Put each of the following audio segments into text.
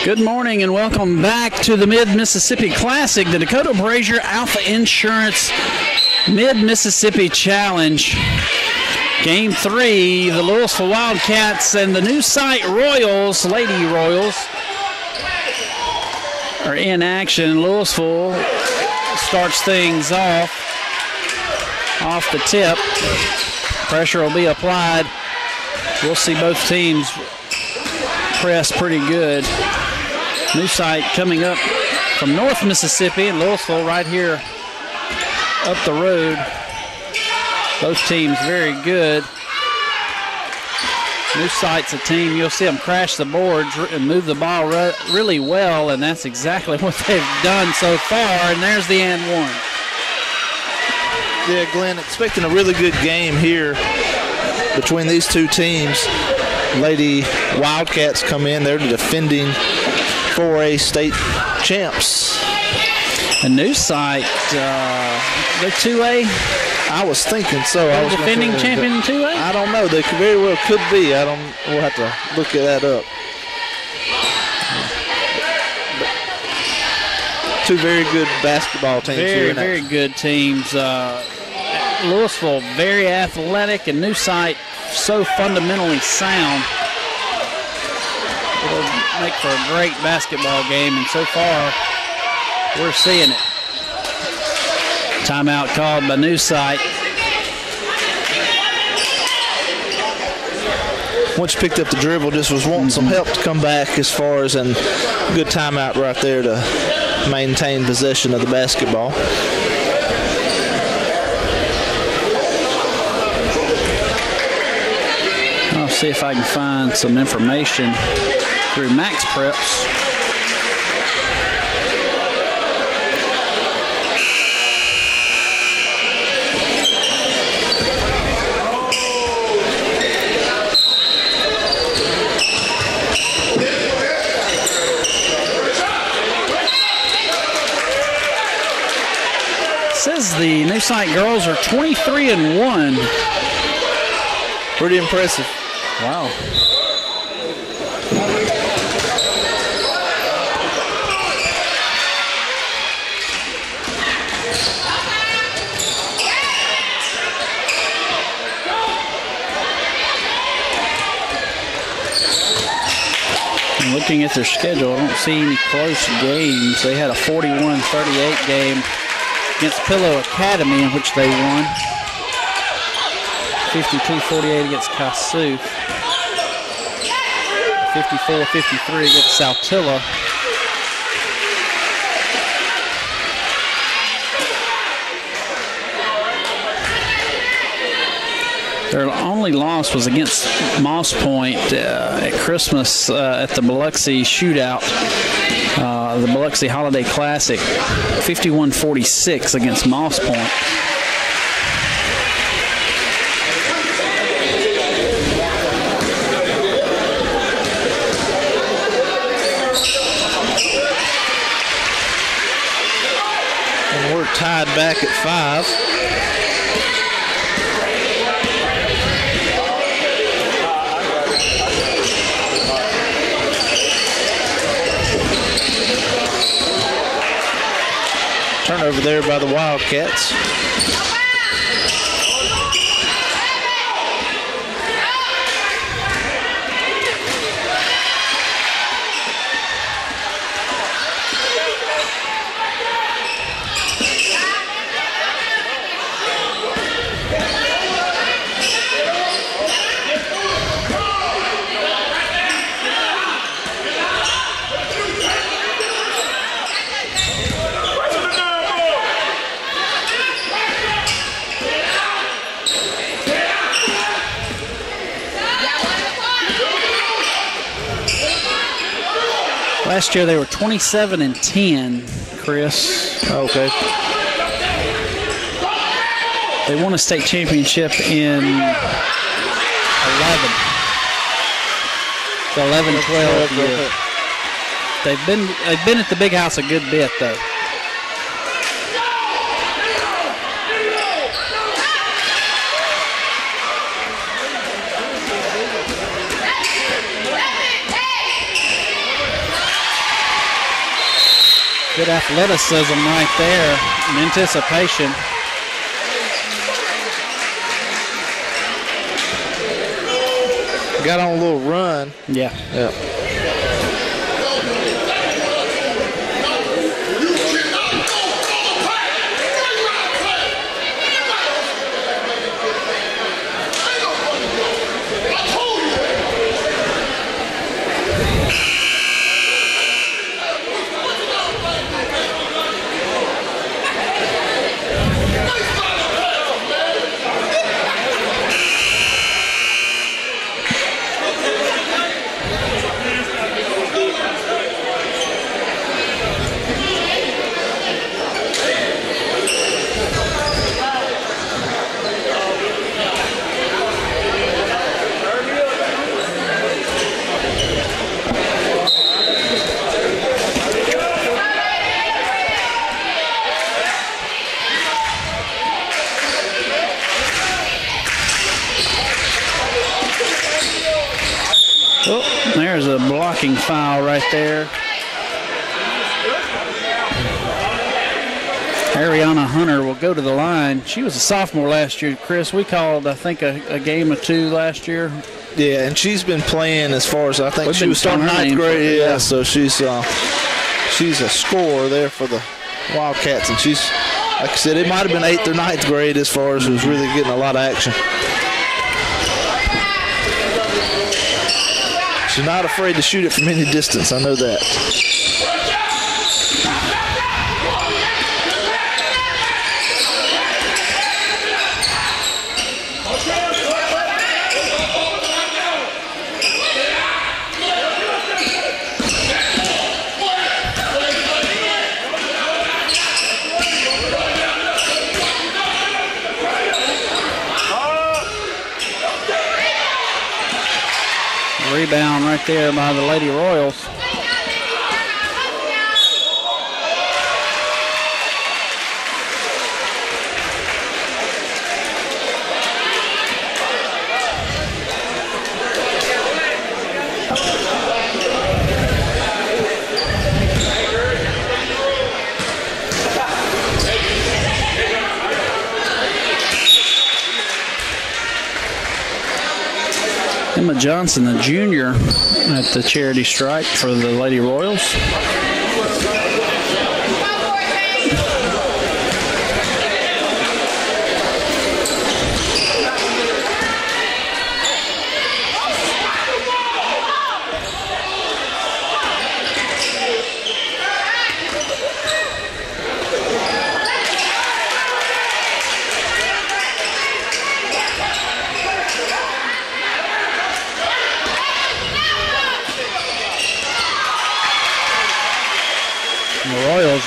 Good morning and welcome back to the Mid-Mississippi Classic, the Dakota Brazier Alpha Insurance Mid-Mississippi Challenge. Game 3, the Louisville Wildcats and the new site Royals, Lady Royals, are in action. Louisville starts things off the tip. Pressure will be applied. We'll see both teams press pretty good. New site coming up from North Mississippi, and Louisville right here up the road. Both teams very good. New site's a team, you'll see them crash the boards and move the ball really well, and that's exactly what they've done so far, and there's the and one. Yeah, Glenn, expecting a really good game here between these two teams. Lady Wildcats come in, they're the defending 4A state champs. A new site, they're 2A? I was thinking so. They're defending champion in 2A? I don't know. They very well could be. We'll have to look that up. Two very good basketball teams here. Very good teams. Louisville, very athletic, and new site so fundamentally sound. It'll make for a great basketball game, and so far we're seeing it. Timeout called by new site. Once you picked up the dribble, just was wanting some help to come back as far as a good timeout right there to maintain possession of the basketball. I'll see if I can find some information through Max Preps. Says the new site girls are 23-1. Pretty impressive. Wow. Looking at their schedule, I don't see any close games. They had a 41-38 game against Pillow Academy, in which they won. 52-48 against Kossuth. 54-53 against Saltillo. Their only loss was against Moss Point at Christmas at the Biloxi Shootout, the Biloxi Holiday Classic, 51-46 against Moss Point. And we're tied back at 5. Turnover there by the Wildcats. Last year they were 27-10, Chris. Okay. They won a state championship in 11. The 11-12 year. They've been at the Big House a good bit though. Good athleticism right there, and anticipation. Got on a little run. Yeah. Yep. Oh, there's a blocking foul right there. Ariana Hunter will go to the line. She was a sophomore last year, Chris. We called, I think, a game or two last year. Yeah, and she's been playing as far as I think she was starting ninth grade. Yeah, so she's a scorer there for the Wildcats, and she's, like I said, it might have been 8th or 9th grade as far as who's really getting a lot of action. She's not afraid to shoot it from any distance. I know that. Rebound right there by the Lady Royals. Emma Johnson, the junior, at the charity stripe for the Lady Royals.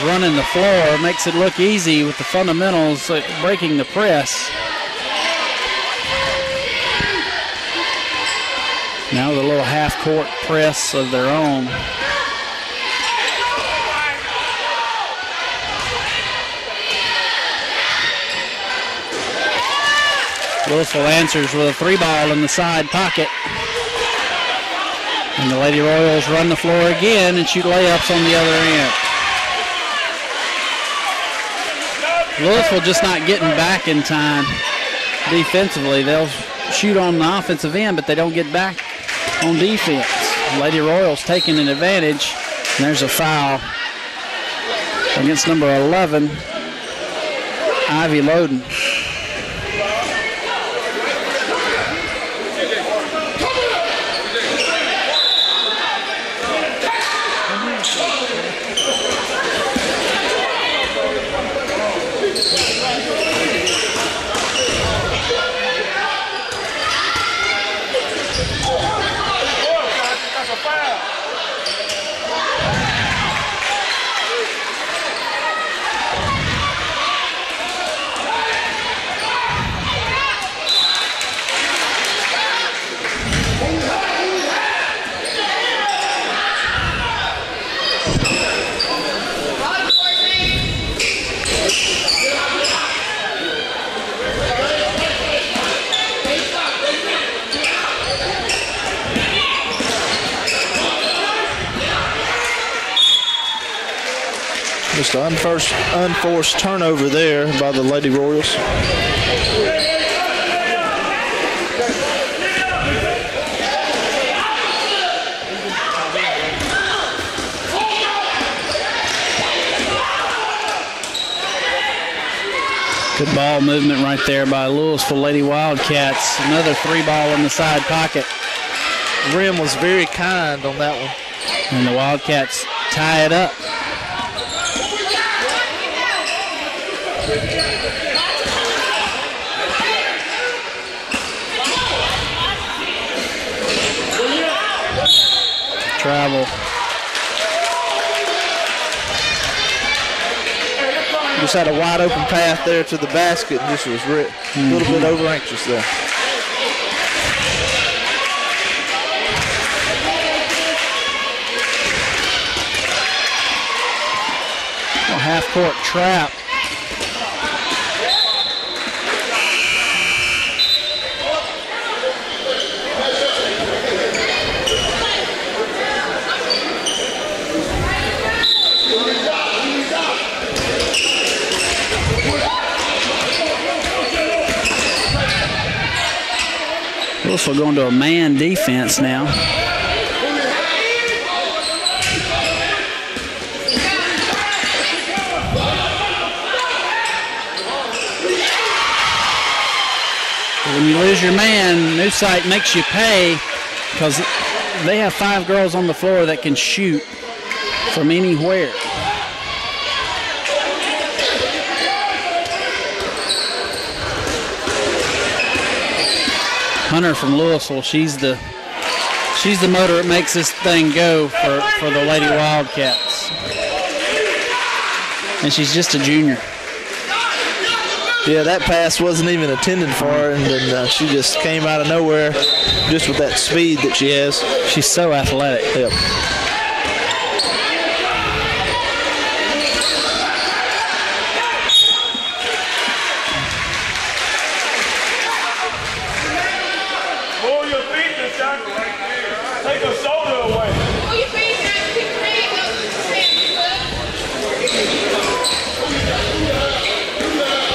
Running the floor makes it look easy with the fundamentals, like breaking the press. Now the little half-court press of their own. Louisville answers with a 3-ball in the side pocket. And the Lady Royals run the floor again and shoot layups on the other end. Louisville just not getting back in time defensively. They'll shoot on the offensive end, but they don't get back on defense. Lady Royals taking an advantage. And there's a foul against number 11, Ivy Loden. Just an unforced turnover there by the Lady Royals. Good ball movement right there by Louisville Lady Wildcats. Another 3-ball in the side pocket. Rim was very kind on that one. And the Wildcats tie it up. Travel. Just had a wide open path there to the basket and just was a little bit over anxious there. A half-court trap. Louisville going to a man defense now. When you lose your man, New Site makes you pay because they have 5 girls on the floor that can shoot from anywhere. Hunter from Louisville, she's the motor that makes this thing go for the Lady Wildcats. And she's just a junior. Yeah, that pass wasn't even intended for her, and then she just came out of nowhere just with that speed that she has. She's so athletic. Yep.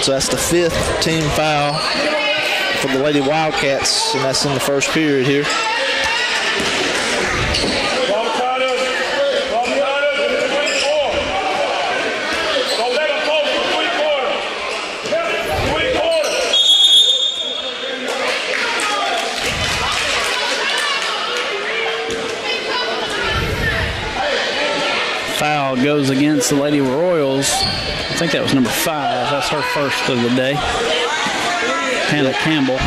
So that's the 5th team foul for the Lady Wildcats, and that's in the first period here. Foul goes against the Lady Royals. I think that was number 5. That's her first of the day. Hannah Campbell.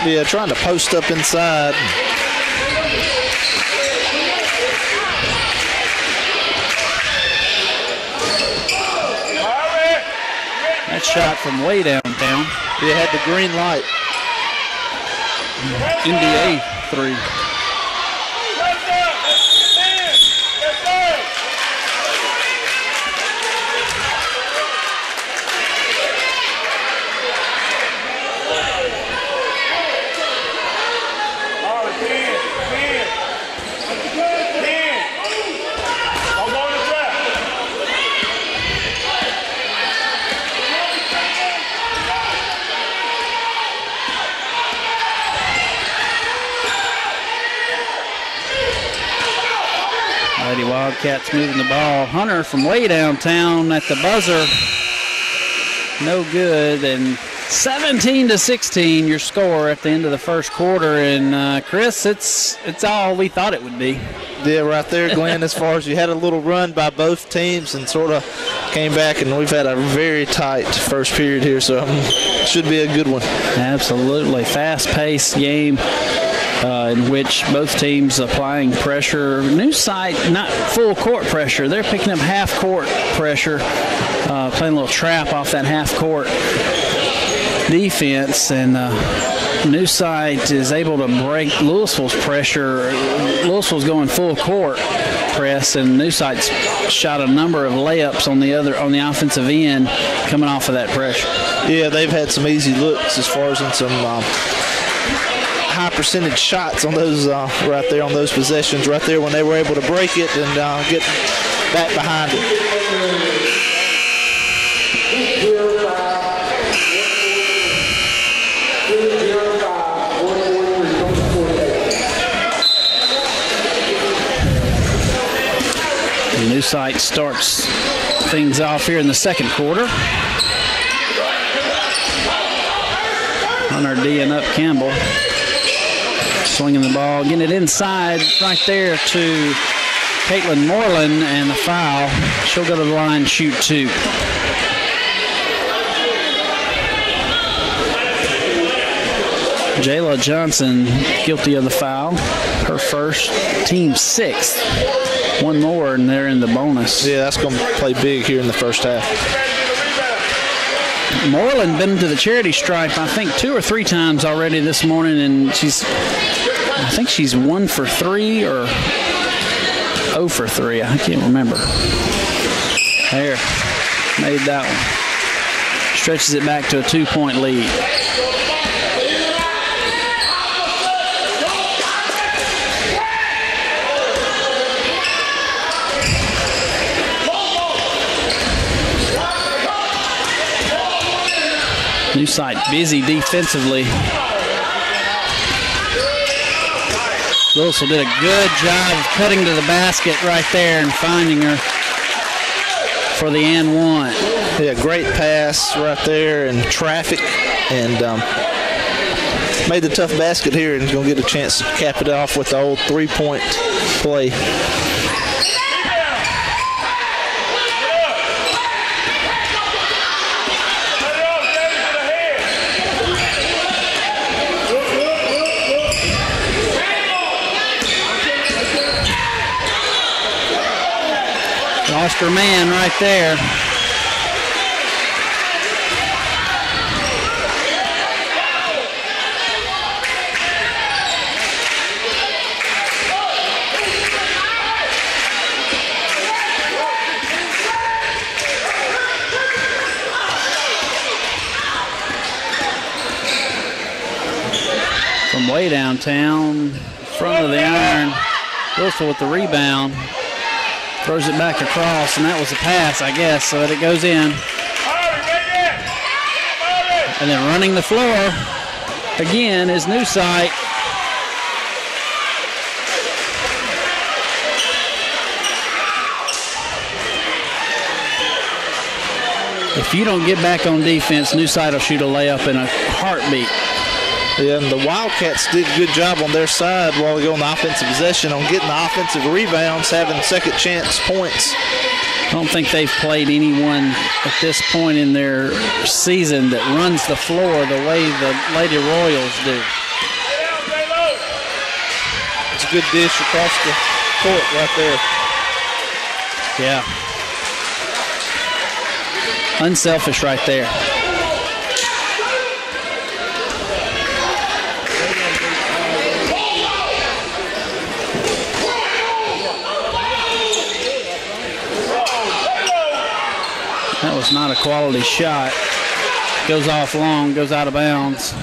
Yeah, trying to post up inside. That shot from way downtown. It had the green light. NBA 3. Lady Wildcats moving the ball. Hunter from way downtown at the buzzer. No good. And 17-16 your score at the end of the first quarter. And Chris, it's all we thought it would be. Yeah, right there, Glenn, as far as you had a little run by both teams and sort of came back, and we've had a very tight first period here, so it should be a good one. Absolutely. Fast-paced game. In which both teams applying pressure. New Site, not full court pressure. They're picking up half court pressure, playing a little trap off that half court defense, and New Site is able to break Louisville's pressure. Louisville's going full court press, and New Site's shot a number of layups on the offensive end coming off of that pressure. Yeah, they've had some easy looks as far as in some high percentage shots on those right there on those possessions right there when they were able to break it and get back behind it. Sight starts things off here in the second quarter. Hunter D and up Campbell. Swinging the ball, getting it inside right there to Caitlin Moreland, and the foul. She'll go to the line, shoot 2. Jayla Johnson guilty of the foul. Her first, team 6th. One more, and they're in the bonus. Yeah, that's going to play big here in the first half. Moreland been to the charity stripe, I think, 2 or 3 times already this morning, and I think she's 1 for 3 or 0 for 3. I can't remember. There, made that one. Stretches it back to a 2-point lead. New Sight busy defensively. Louisville did a good job of cutting to the basket right there and finding her for the and one. Yeah, great pass right there in traffic, and made the tough basket here, and going to get a chance to cap it off with the old 3-point play. Lost her man right there. From way downtown, front of the iron, Louisville with the rebound. Throws it back across, and that was a pass, I guess, so that it goes in. And then running the floor again is New Sight. If you don't get back on defense, New Sight will shoot a layup in a heartbeat. Yeah, and the Wildcats did a good job on their side while they go on the offensive possession on getting the offensive rebounds, having second chance points. I don't think they've played anyone at this point in their season that runs the floor the way the Lady Royals do. It's a good dish across the court right there. Yeah. Unselfish right there. That was not a quality shot. Goes off long, goes out of bounds.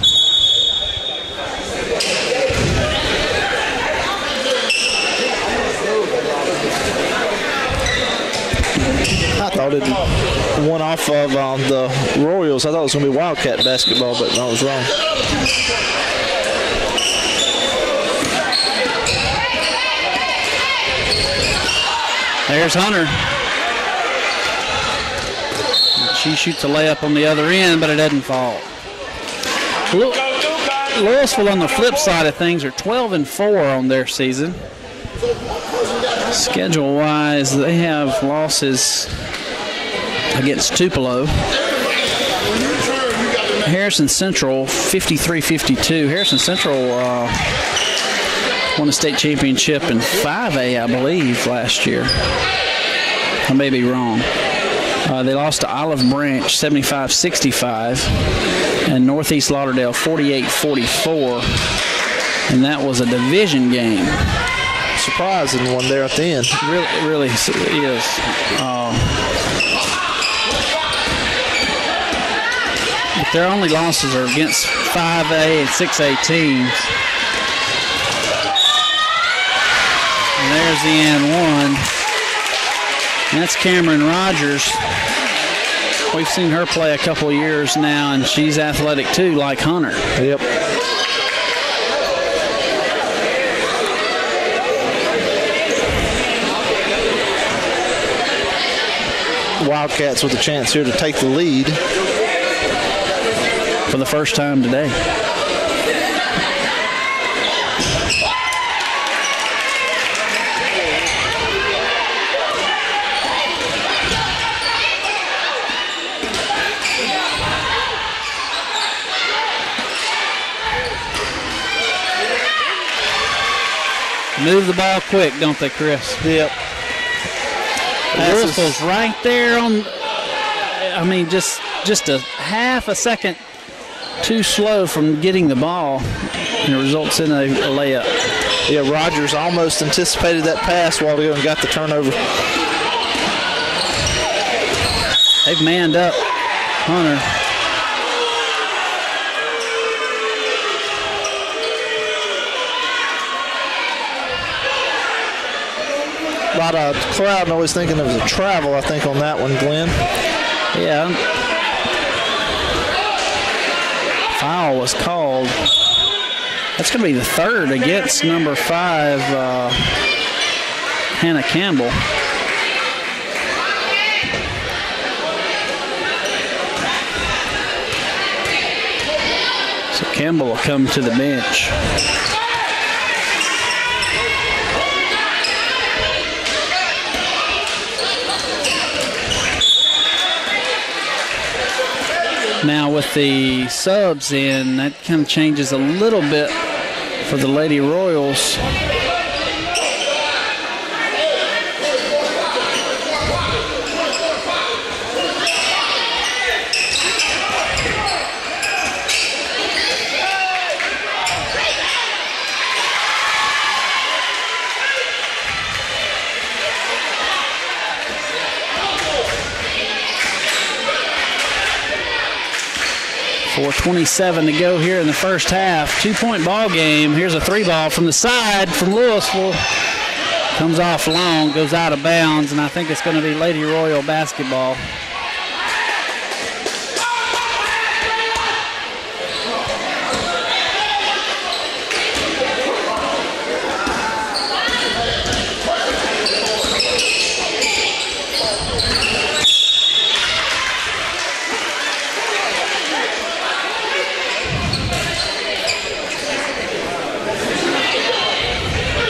I thought it went off of the Royals. I thought it was going to be Wildcat basketball, but I was wrong. There's Hunter. She shoots a layup on the other end, but it doesn't fall. Louisville on the flip side of things are 12-4 on their season. Schedule-wise, they have losses against Tupelo. Harrison Central, 53-52. Harrison Central won a state championship in 5A, I believe, last year. I may be wrong. They lost to Olive Branch 75-65 and Northeast Lauderdale 48-44, and that was a division game. Surprising one there at the end. Really is. But their only losses are against 5A and 6A teams. And there's the and one. And that's Cameron Rogers. We've seen her play a couple of years now, and she's athletic too, like Hunter. Yep. Wildcats with a chance here to take the lead. For the first time today. Move the ball quick, don't they, Chris? Yep. Louisville's right there on, I mean, just a half a second too slow from getting the ball, and it results in a layup. Yeah, Rogers almost anticipated that pass while ago and got the turnover. They've manned up Hunter. A lot of crowd noise thinking it was a travel, I think, on that one, Glenn. Yeah. Foul was called. That's going to be the third against number 5, Hannah Campbell. So Campbell will come to the bench. Now with the subs in, that kind of changes a little bit for the Lady Royals. .4:27 to go here in the first half. 2-point ball game. Here's a 3-ball from the side from Louisville. Comes off long, goes out of bounds, and I think it's going to be Lady Royal basketball.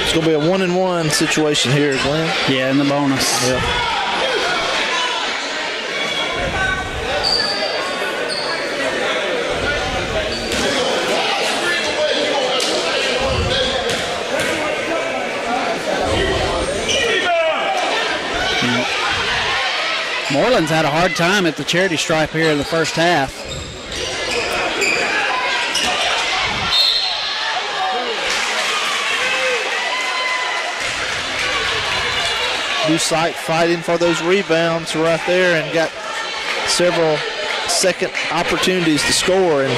It's going to be a 1-and-1 situation here, Glenn. Yeah, in the bonus. Yeah. Moreland's had a hard time at the charity stripe here in the first half. New site fighting for those rebounds right there and got several second opportunities to score. And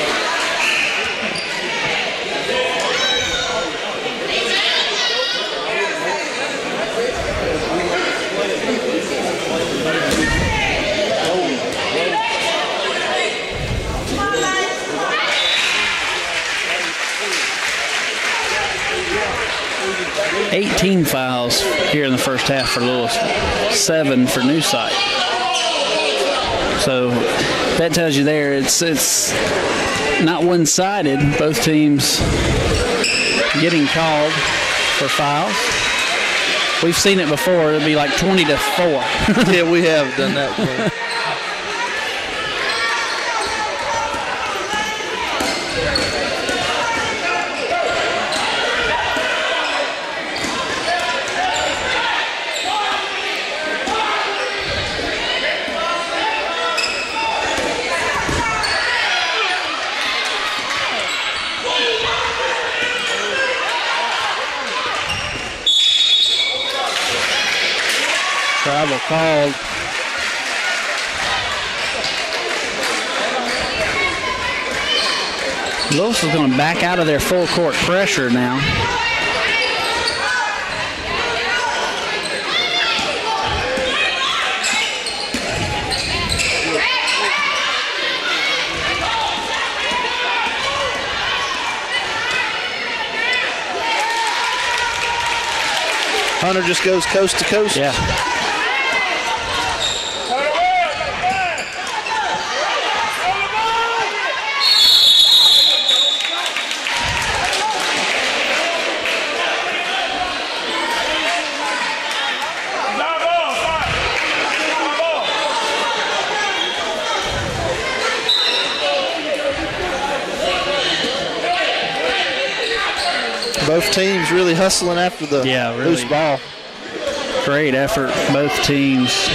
$18 fouls here in the first half for Louisville, 7 for New Site. So that tells you there it's not one-sided. Both teams getting called for fouls. We've seen it before. It'll be like 20-4. Yeah, we have done that before. Travel called. Louisville's going to back out of their full court pressure now. Hunter just goes coast to coast. Yeah. Both teams really hustling after the loose ball. Great effort, both teams.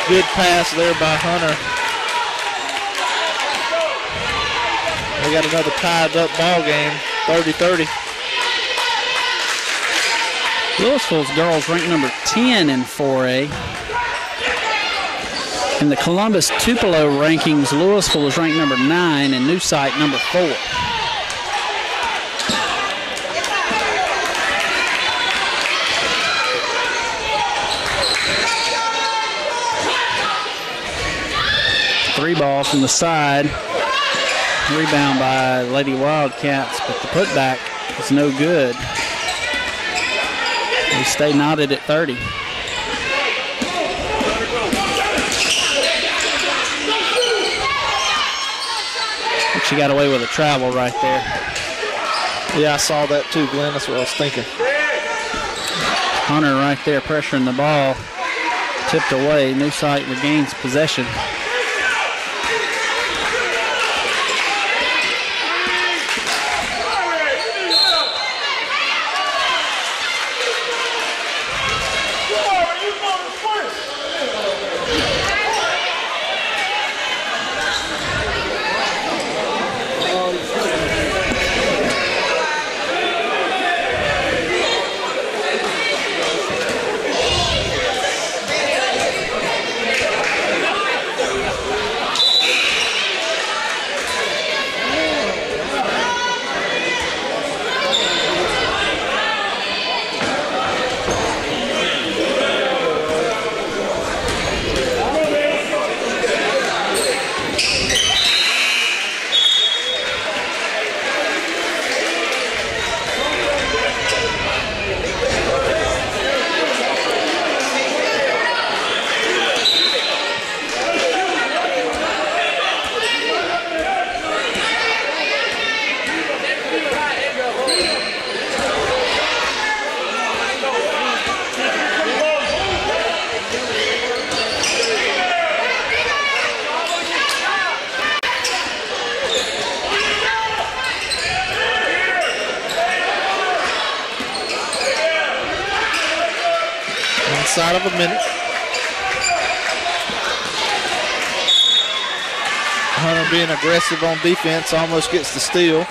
Good pass there by Hunter. We got another tied up ball game, 30-30. Louisville's girls ranked number 10 in 4A. In the Columbus Tupelo rankings, Louisville is ranked number 9 and New Site number 4. Three ball from the side. Rebound by Lady Wildcats, but the putback is no good. They stay knotted at 30. She got away with a travel right there. Yeah, I saw that too, Glenn. That's what I was thinking. Hunter right there pressuring the ball. Tipped away. New Site regains possession. Inside of a minute. Hunter being aggressive on defense, almost gets the steal.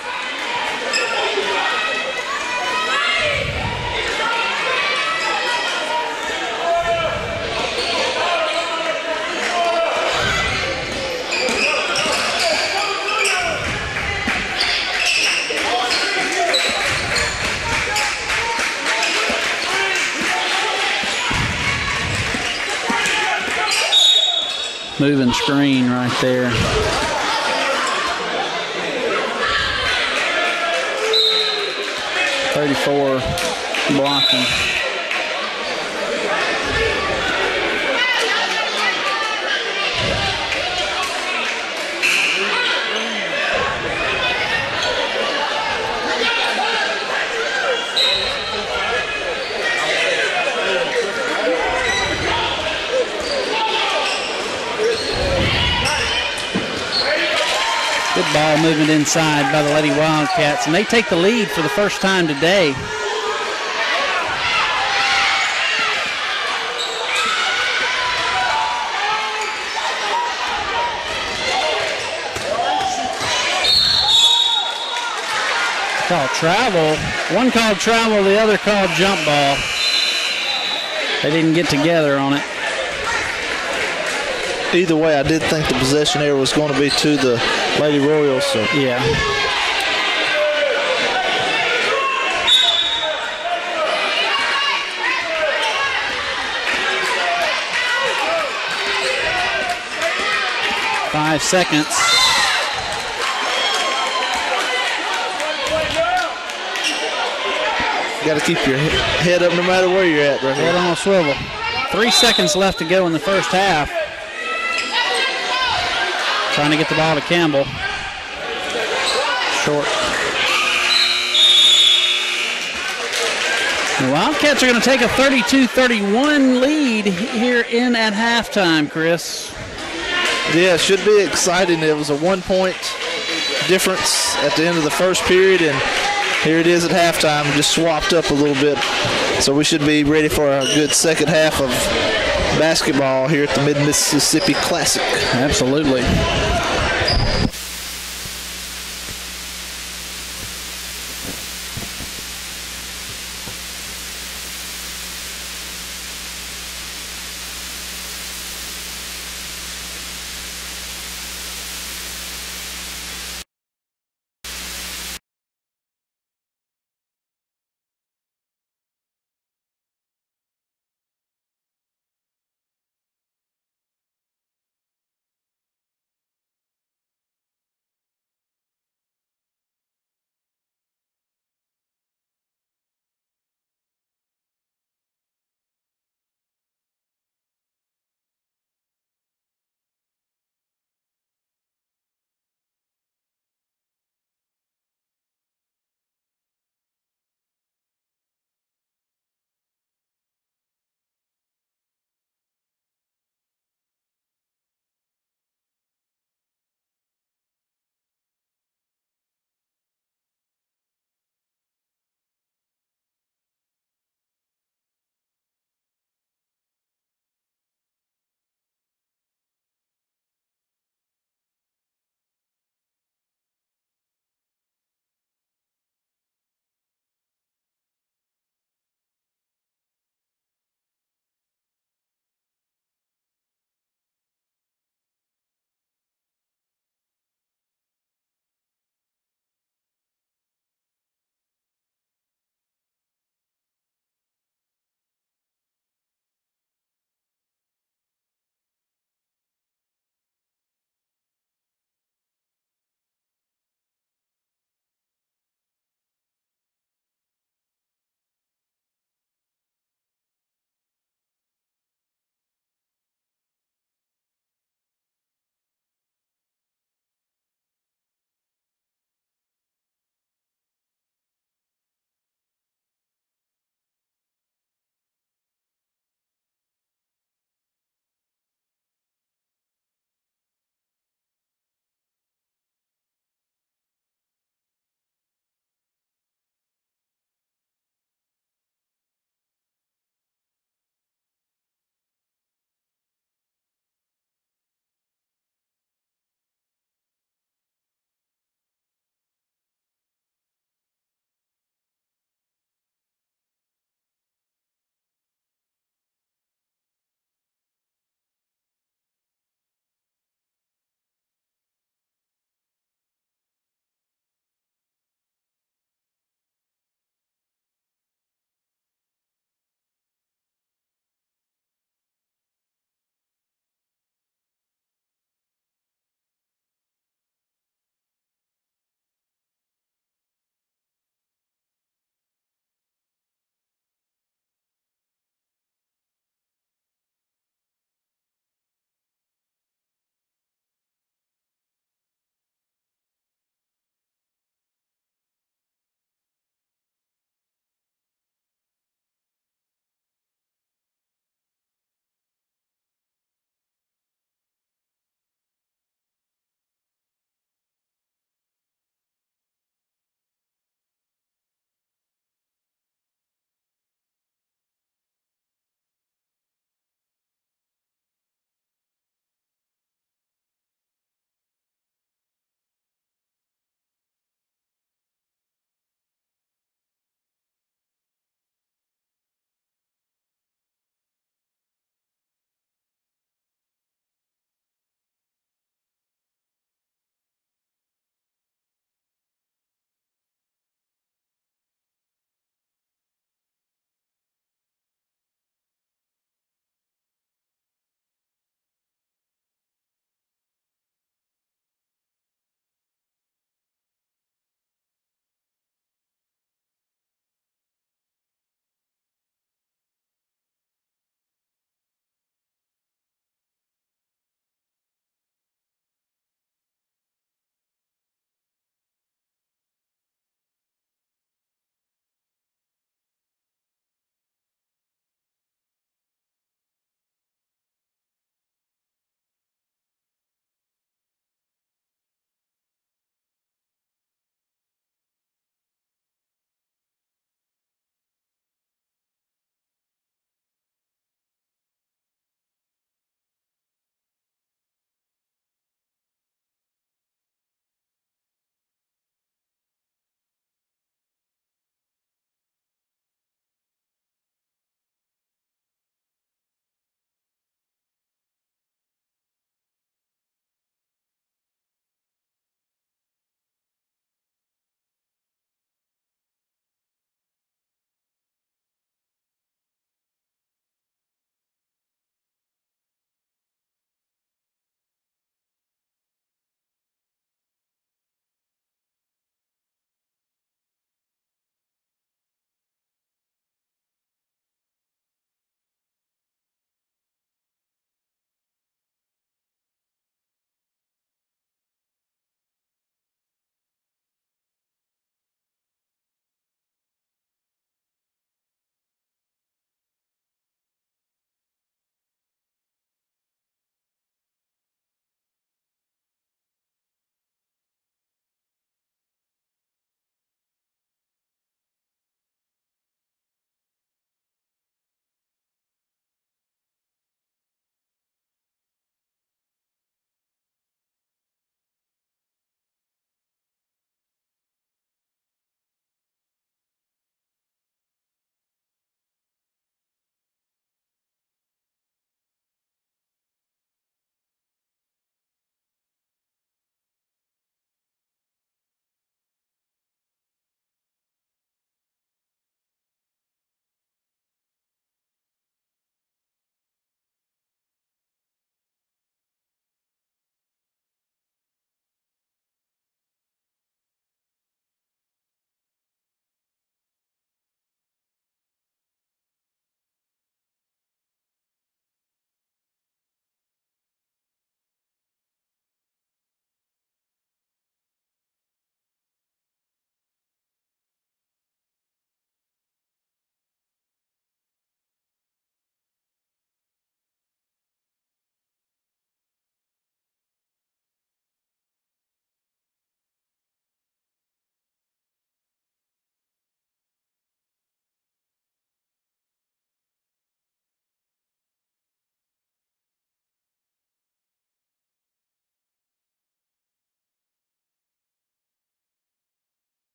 Moving screen right there. .34 blocking. Good ball movement inside by the Lady Wildcats, and they take the lead for the first time today. Called travel. One called travel, the other called jump ball. They didn't get together on it. Either way, I did think the possession error was going to be to the Lady Royals. So. Yeah. Five seconds. You got to keep your head up no matter where you're at right here. Head on a swivel. 3 seconds left to go in the first half. trying to get the ball to Campbell. Short. The Wildcats are going to take a 32-31 lead here in at halftime, Chris. Yeah, it should be exciting. It was a 1-point difference at the end of the first period, and here it is at halftime, just swapped up a little bit. So we should be ready for a good second half of basketball here at the Mid-Mississippi Classic. Absolutely.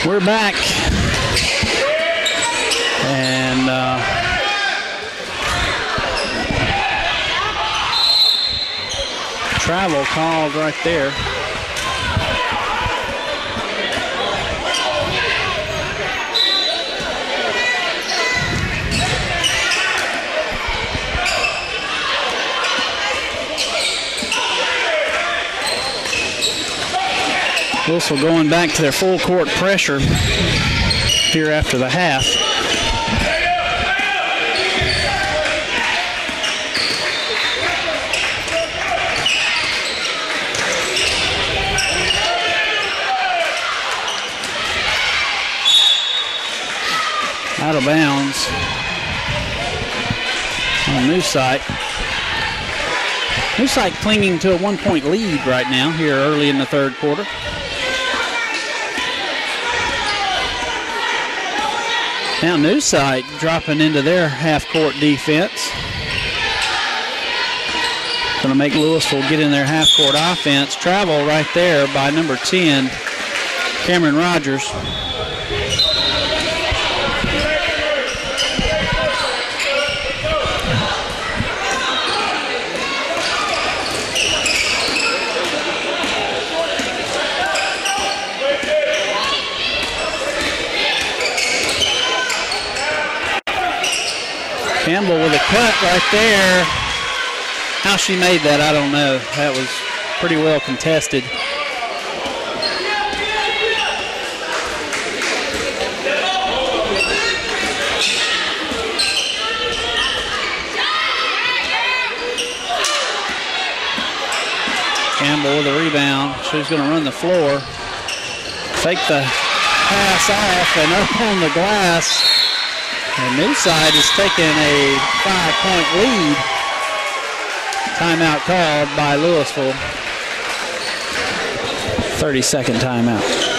We're back. And travel called right there. Louisville going back to their full court pressure here after the half. Out of bounds on New Site. New Site clinging to a 1-point lead right now here early in the third quarter. Now New Site dropping into their half-court defense. Going to make Louisville get in their half-court offense. Travel right there by number 10, Cameron Rogers. Campbell with a cut right there. How she made that, I don't know. That was pretty well contested. Campbell with a rebound. She's going to run the floor. Take the pass off and up on the glass. And New Side is taking a 5-point lead. Timeout called by Louisville. 30-second timeout.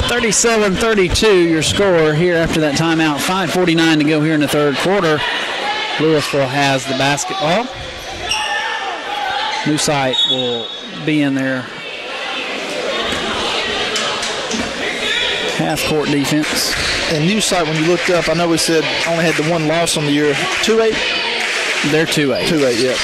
37-32 your score here after that timeout. 5:49 to go here in the third quarter. Louisville has the basketball. New Site will be in their half-court defense. And New Site, when you looked up, I know we said only had the one loss on the year. 2-8? They're 2-8. 2-8, yeah.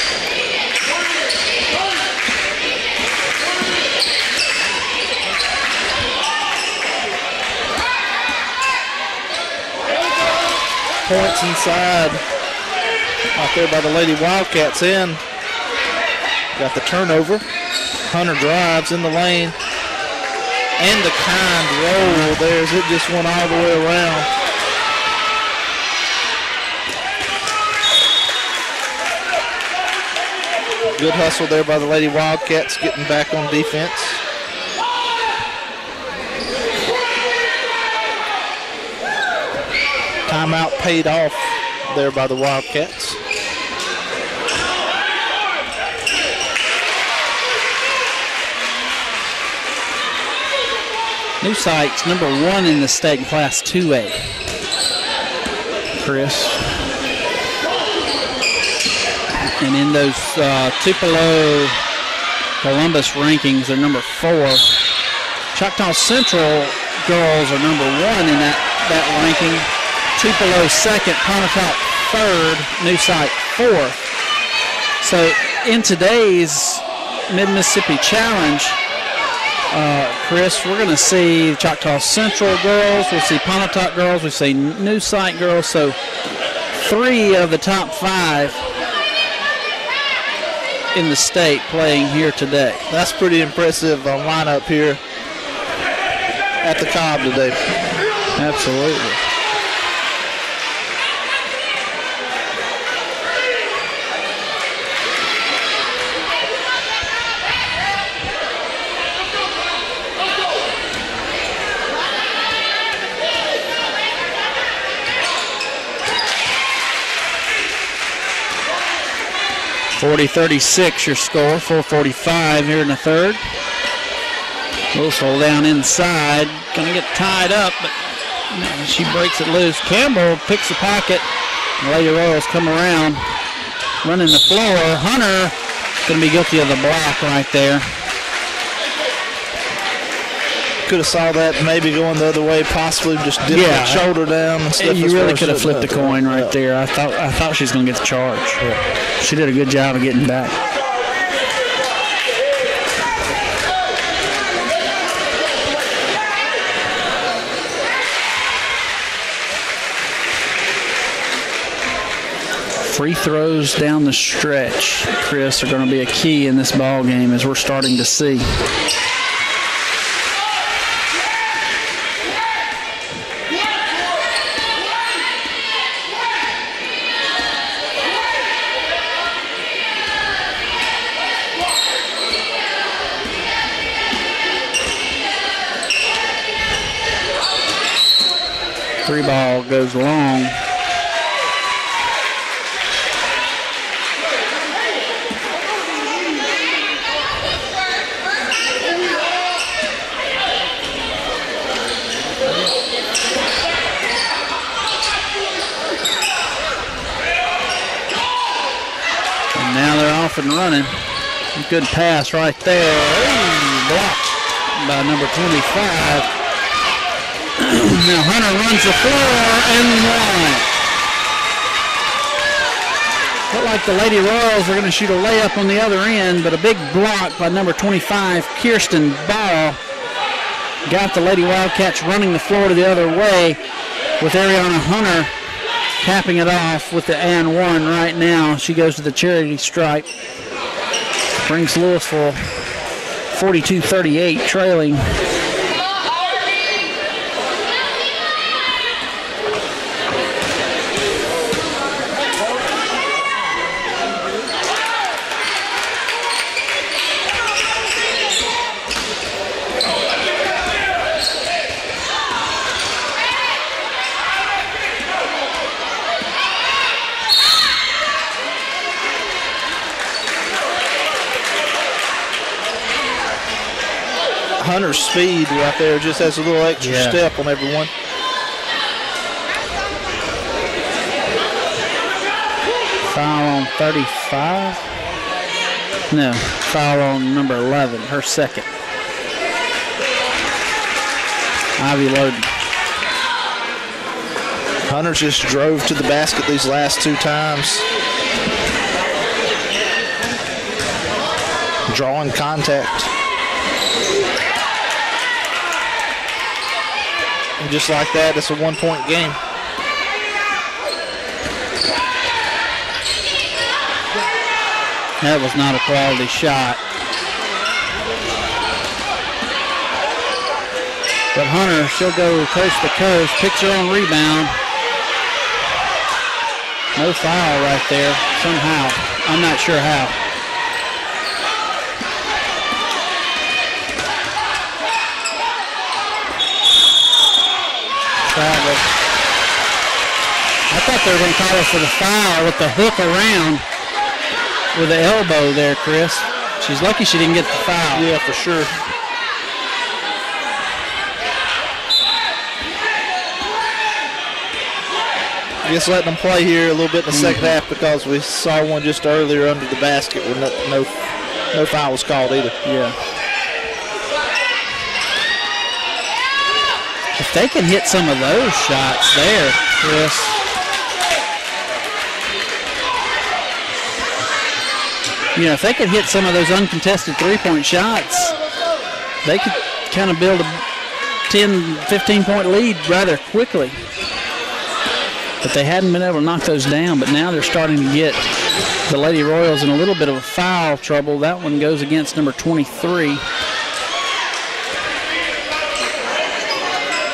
Points inside. Out there by the Lady Wildcats in. Got the turnover. Hunter drives in the lane. And the kind roll there as it just went all the way around. Good hustle there by the Lady Wildcats getting back on defense. Timeout paid off there by the Wildcats. New Site's number 1 in the state in Class 2A. Chris. And in those Tupelo Columbus rankings, they're number 4. Choctaw Central girls are number 1 in that ranking. Tupelo 2nd, Pontotoc 3rd, New Site 4th. So in today's Mid-Mississippi Challenge, Chris, we're going to see Choctaw Central girls, we'll see Pontotoc girls, we'll see New Site girls. So 3 of the top 5 in the state playing here today. That's pretty impressive lineup here at the Cobb today. Absolutely. 40-36 your score, 4:45 here in the third. Louisville down inside, gonna get tied up, but she breaks it loose. Campbell picks the pocket. The Lady Royals come around, running the floor. Hunter gonna be guilty of the block right there. Could have saw that maybe going the other way, possibly just dip that shoulder down and stuff. You really could have flipped the coin right there. I thought she was going to get the charge. Yeah. She did a good job of getting back. Free throws down the stretch, Chris, are going to be a key in this ball game, as we're starting to see. Three ball goes long. And now they're off and running. Good pass right there. Ooh, blocked by number 25. Now Hunter runs the floor and one. Looked like the Lady Royals are going to shoot a layup on the other end, but a big block by number 25, Kirsten Ball, got the Lady Wildcats running the floor to the other way, with Ariana Hunter capping it off with the and one right now. She goes to the charity stripe. Brings Louisville 42-38 trailing. Hunter's speed right there just has a little extra step on everyone. Foul on 35? No, foul on number 11, her second. Ivy Loden. Hunter just drove to the basket these last two times. Drawing contact. And just like that, it's a one-point game. That was not a quality shot. But Hunter, she'll go coast to coast, picks her own rebound. No foul right there, somehow. I'm not sure how. Travel. I thought they were going to call her for the foul with the hook around with the elbow there, Chris. She's lucky she didn't get the foul. Yeah, for sure. Just letting them play here a little bit in the second half because we saw one just earlier under the basket where no foul was called either. Yeah. If they can hit some of those shots there, Chris. You know, if they could hit some of those uncontested three-point shots, they could kind of build a 10, 15-point lead rather quickly. But they hadn't been able to knock those down, but now they're starting to get the Lady Royals in a little bit of a foul trouble. That one goes against number 23.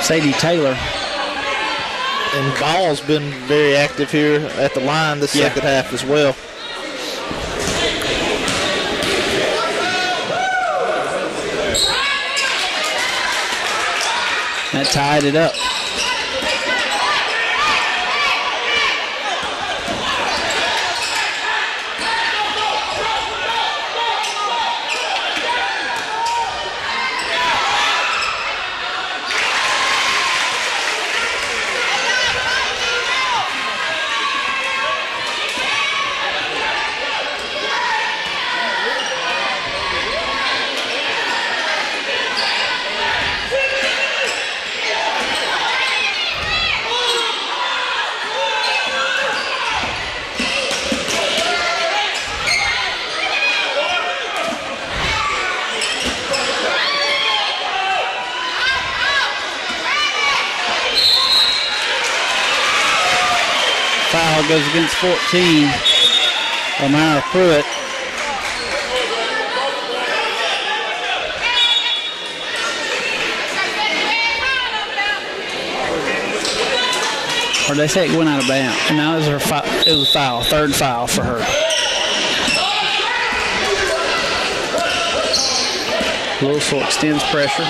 Sadie Taylor. And Ball's been very active here at the line this second half as well. That tied it up. Foul goes against 14. Amara Pruitt. Or they say it went out of bounds. And now it was a foul, third foul for her. Louisville extends pressure.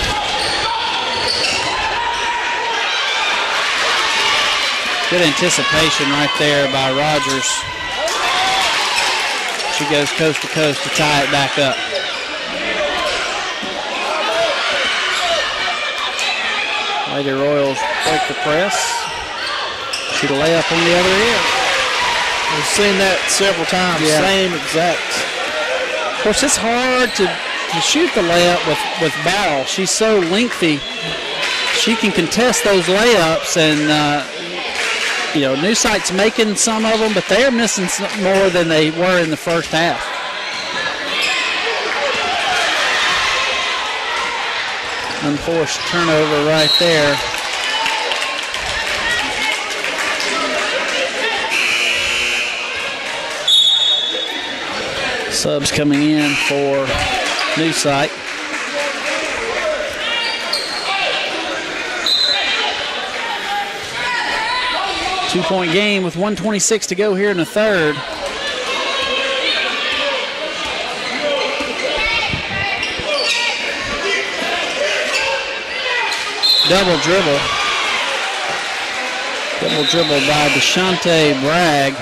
Good anticipation right there by Rogers. She goes coast to coast to tie it back up. Lady Royals break the press. Shoot a layup on the other end. We've seen that several times. Yeah. Same exact. Of course, it's hard to shoot the layup with Barrel. She's so lengthy. She can contest those layups, and New Sight's making some of them, but they're missing more than they were in the first half. Unforced turnover right there. Subs coming in for New Sight. Two-point game with 1:26 to go here in the third. Double dribble. Double dribble by Deshante Bragg.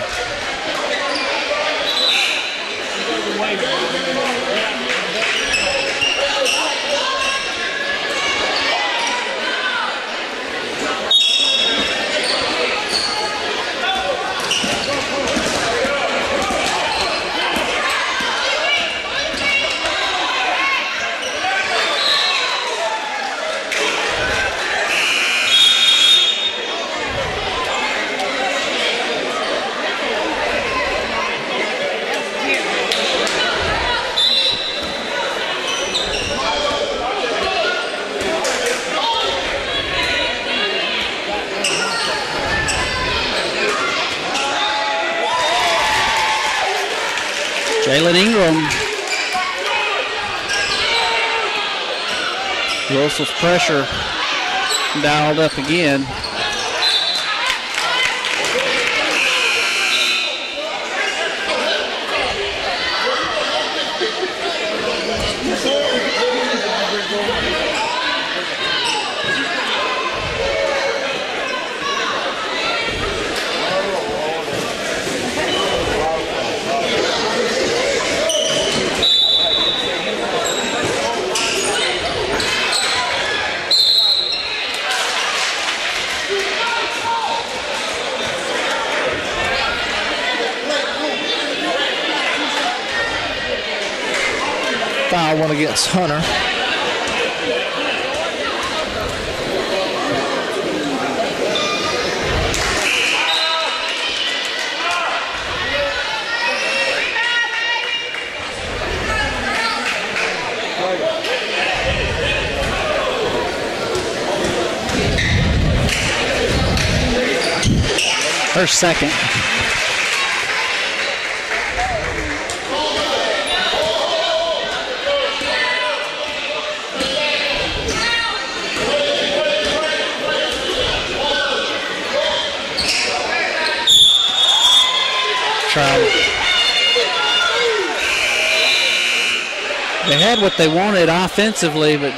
Jalen Ingram. Louisville's pressure dialed up again. Foul one against Hunter. Her second. They had what they wanted offensively, but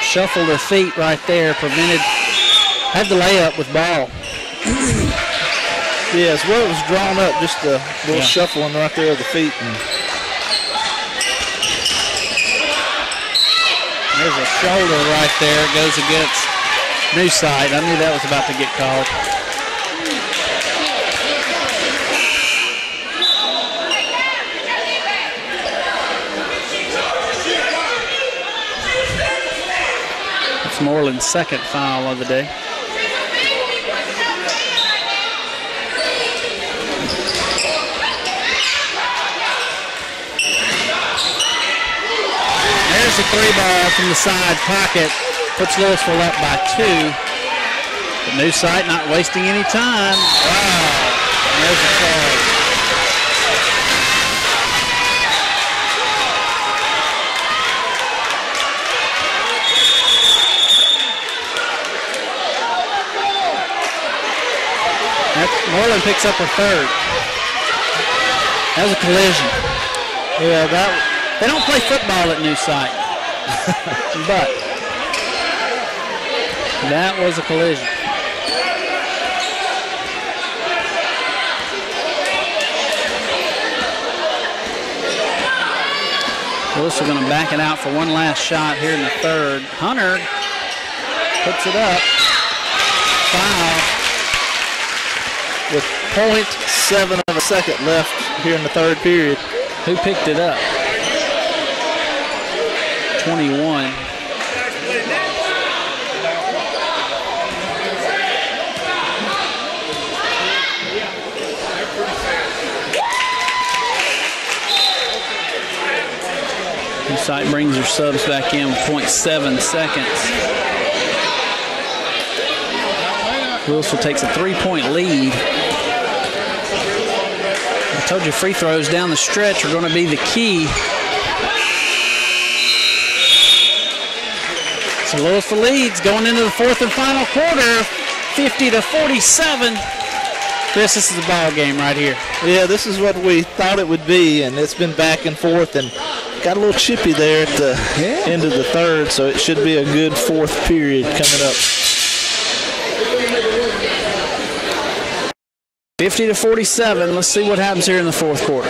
shuffled their feet right there, had the layup with ball. Yes, well, it was drawn up, just a little shuffling right there of the feet. And there's a shoulder right there. It goes against New Sight. I knew that was about to get called. It's Moreland's second foul of the day. There's a three ball from the side pocket. Puts Louisville up by 2. But New Sight not wasting any time. Wow. And there's a flag. Moreland picks up her third. That was a collision. Yeah, they don't play football at New Sight. But that was a collision. Louisville going to back it out for one last shot here in the third. Hunter puts it up. Foul. With 0.7 of a second left here in the third period. Who picked it up? 21. New Sight brings her subs back in with 0.7 seconds. Louisville takes a 3-point lead. I told you free throws down the stretch are going to be the key. So Louisville leads going into the fourth and final quarter, 50-47. Chris, this is a ball game right here. Yeah, this is what we thought it would be, and it's been back and forth, and got a little chippy there at the end of the third, so it should be a good fourth period coming up. 50-47. Let's see what happens here in the fourth quarter.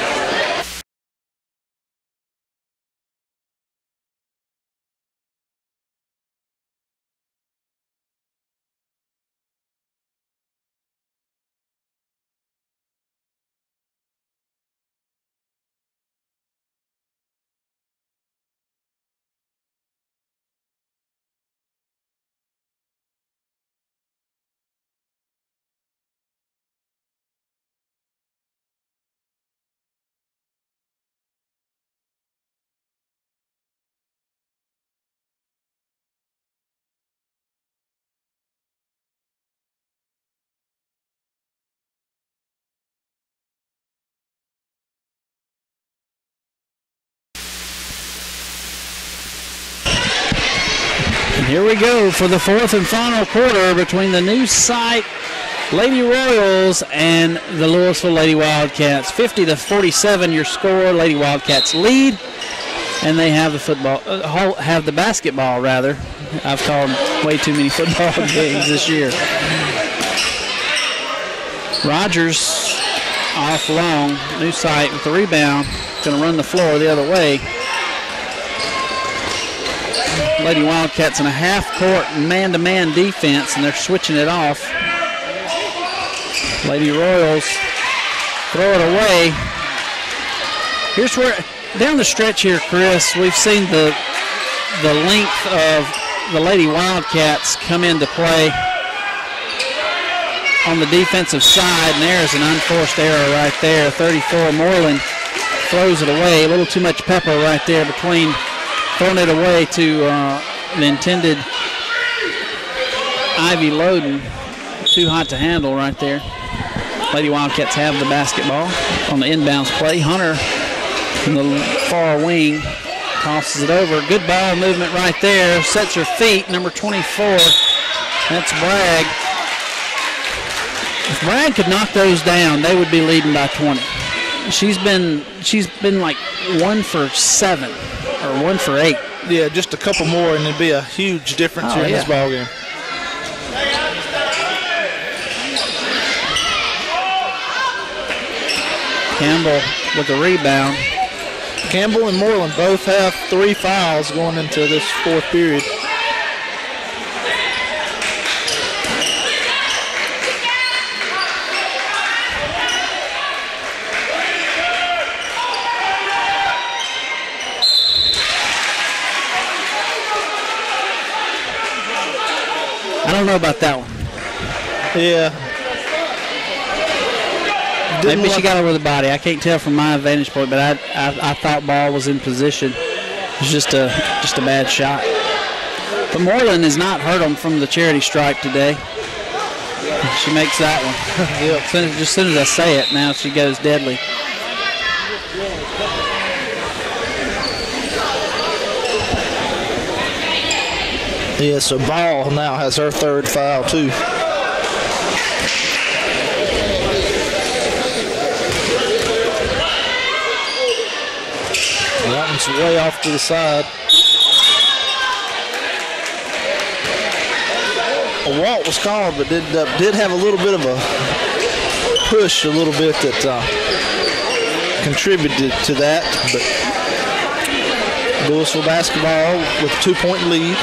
Here we go for the fourth and final quarter between the New Sight Lady Royals and the Louisville Lady Wildcats. 50-47 your score. Lady Wildcats lead, and they have the have the basketball rather. I've called way too many football games this year. Rogers off long. New Sight with the rebound. Going to run the floor the other way. Lady Wildcats in a half-court man-to-man defense, and they're switching it off. Lady Royals throw it away. Here's where, down the stretch here, Chris, we've seen the length of the Lady Wildcats come into play on the defensive side, and there's an unforced error right there. 34, Moreland throws it away. A little too much pepper right there between throwing it away to the intended Ivy Loden. Too hot to handle right there. Lady Wildcats have the basketball on the inbounds play. Hunter in the far wing tosses it over. Good ball movement right there. Sets her feet. Number 24. That's Bragg. If Bragg could knock those down, they would be leading by 20. She's been like 1 for 7 or 1 for 8. Yeah, just a couple more, and it'd be a huge difference here in this ball game. Campbell with the rebound. Campbell and Moreland both have 3 fouls going into this fourth period. I don't know about that one. Yeah. Maybe she got over the body. I can't tell from my vantage point, but I thought ball was in position. It was just a bad shot. But Moreland has not hurt them from the charity stripe today. she makes that one. Yep. Just as soon as I say it, now she goes deadly. Yeah, so Ball now has her third foul, too. That one's way off to the side. A walk was called, but did have a little bit of a push, a little bit that contributed to that. But Louisville basketball with a 2-point lead.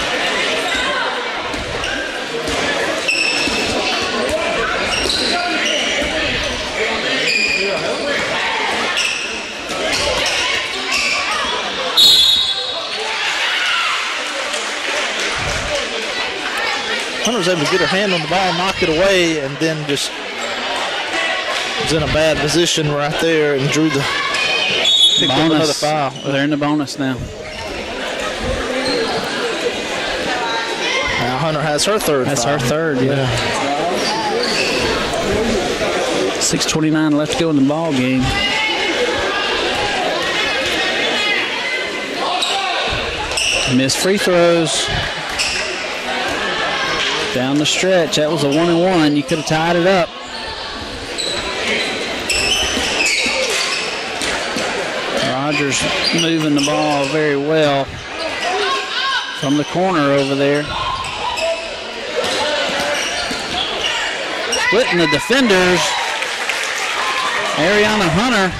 Hunter's able to get her hand on the ball, knock it away, and then just was in a bad position right there and drew the bonus. Another foul. They're in the bonus now. Now Hunter has her third foul. That's her third, yeah. 6:29 left to go in the ball game. Missed free throws. Down the stretch, that was a 1-and-1. You could have tied it up. Rogers moving the ball very well from the corner over there. Splitting the defenders. Ariana Hunter.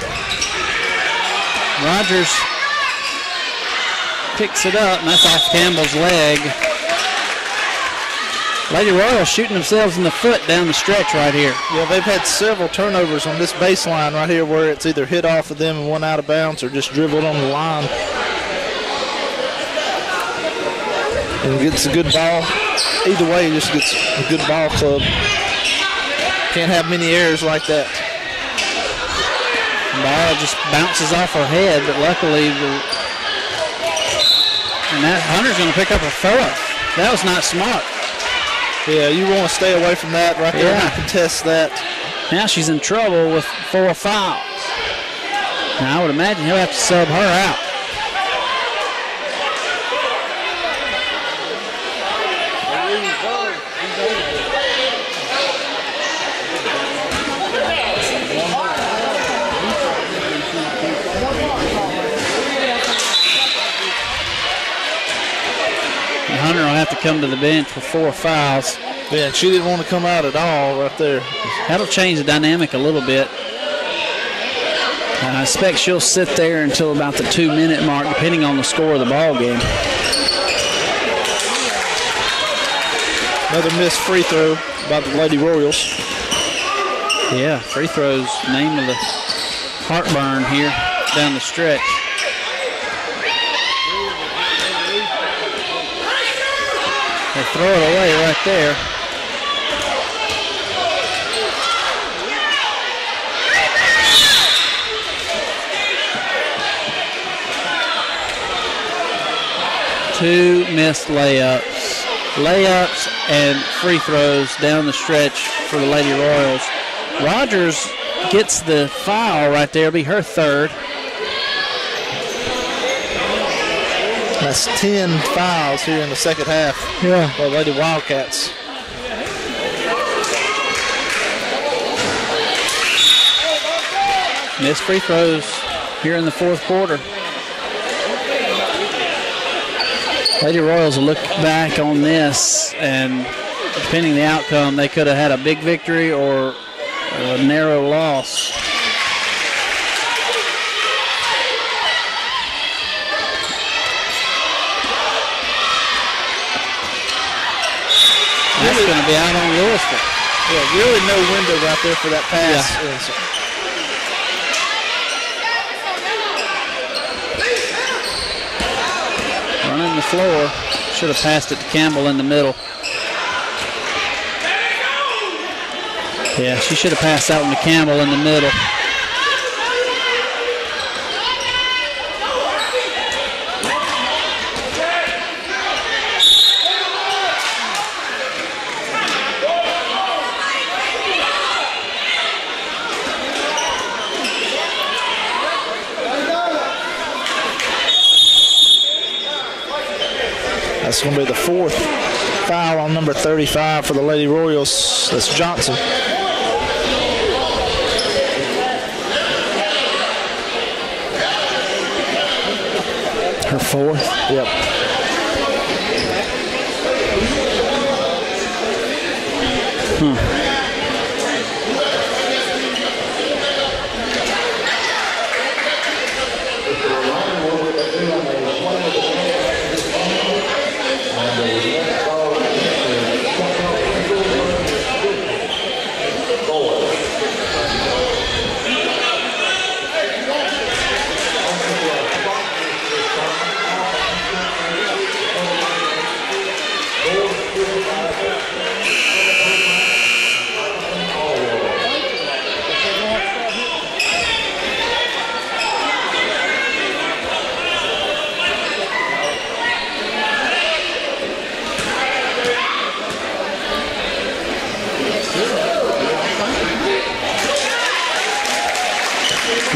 Rogers picks it up, and that's off Campbell's leg. Lady Royal shooting themselves in the foot down the stretch right here. Yeah, they've had several turnovers on this baseline right here where it's either hit off of them and one out of bounds or just dribbled on the line. And gets a good ball. Either way, just gets a good ball club. Can't have many errors like that. The ball just bounces off her head, but luckily, and that Hunter's going to pick up a fourth. That was not smart. Yeah, you want to stay away from that right there and contest that. Now she's in trouble with 4 fouls. Now I would imagine he'll have to sub her out. Hunter will have to come to the bench with 4 fouls. Yeah, and she didn't want to come out at all right there. That'll change the dynamic a little bit. I expect she'll sit there until about the 2-minute mark, depending on the score of the ball game. Another missed free throw by the Lady Royals. Yeah, free throws, name of the heartburn here down the stretch. They throw it away right there. Two missed layups. Layups and free throws down the stretch for the Lady Royals. Rogers gets the foul right there, be her third. That's 10 fouls here in the second half. Yeah. For the Lady Wildcats. Missed free throws here in the fourth quarter. Lady Royals will look back on this, and depending on the outcome, they could have had a big victory or a narrow loss. That's going to be out on Louisville. Yeah, really no window right there for that pass. Yeah. Running the floor. Should have passed it to Campbell in the middle. Yeah, she should have passed that one to Campbell in the middle. That's going to be the 4th foul on number 35 for the Lady Royals. That's Johnson. Her 4th? Yep.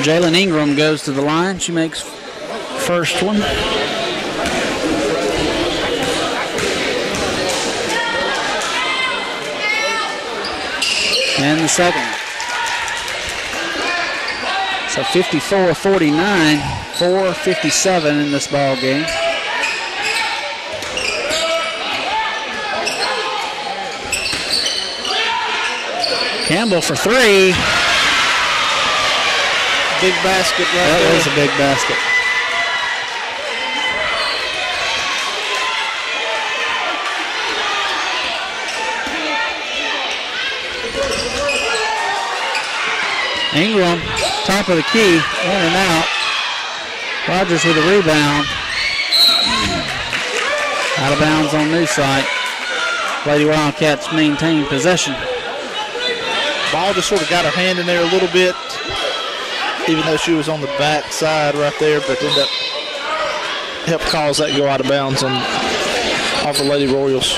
Jalen Ingram goes to the line. She makes first one. And the second. So 54-49, 4:57 in this ball game. Campbell for 3. Big basket right there. That was a big basket. Ingram, top of the key, in and out. Rogers with a rebound. Out of bounds on new site. Lady Wildcats maintain possession. Ball just sort of got her hand in there a little bit, even though she was on the back side right there, but ended up help cause that go out of bounds on off the Lady Royals.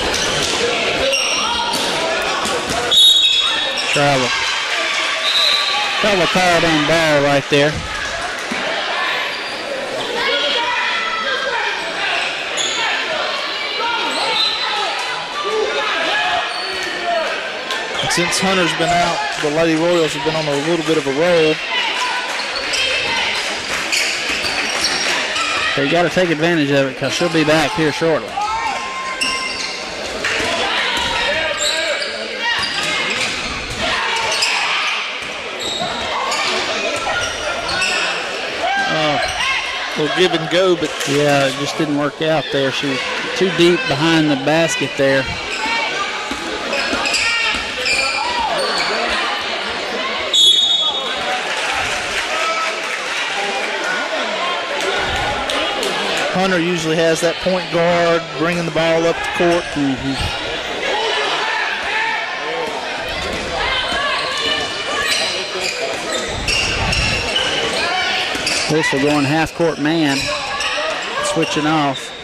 Travel called on ball right there. And since Hunter's been out, the Lady Royals have been on a little bit of a roll. They got to take advantage of it because she'll be back here shortly. A little give and go, but yeah, it just didn't work out there. She was too deep behind the basket there. Hunter usually has that point guard bringing the ball up the court. Louisville going half-court man, switching off.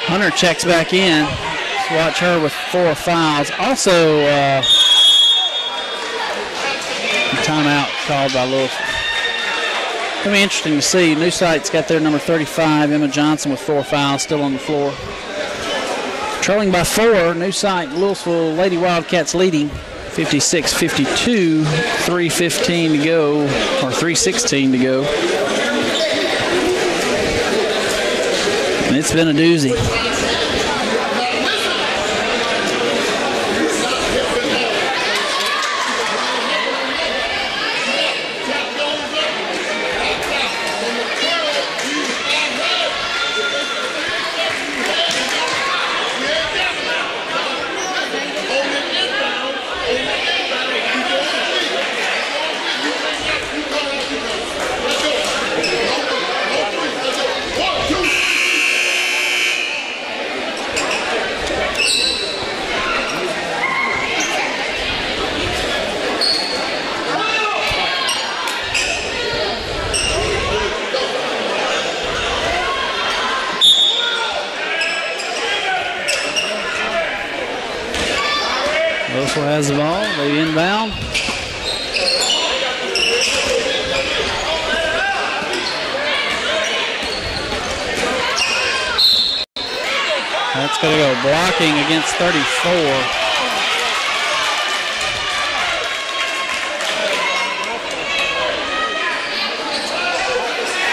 Hunter checks back in. Let's watch her with 4 fouls. Also, timeout called by Louisville. It'll be interesting to see. New site's got their number 35, Emma Johnson, with 4 fouls, still on the floor. Trailing by 4, new site, Louisville Lady Wildcats leading 56-52, 3:15 to go, or 3:16 to go. And it's been a doozy. Louisville has the ball. They inbound. That's going to go blocking against 34.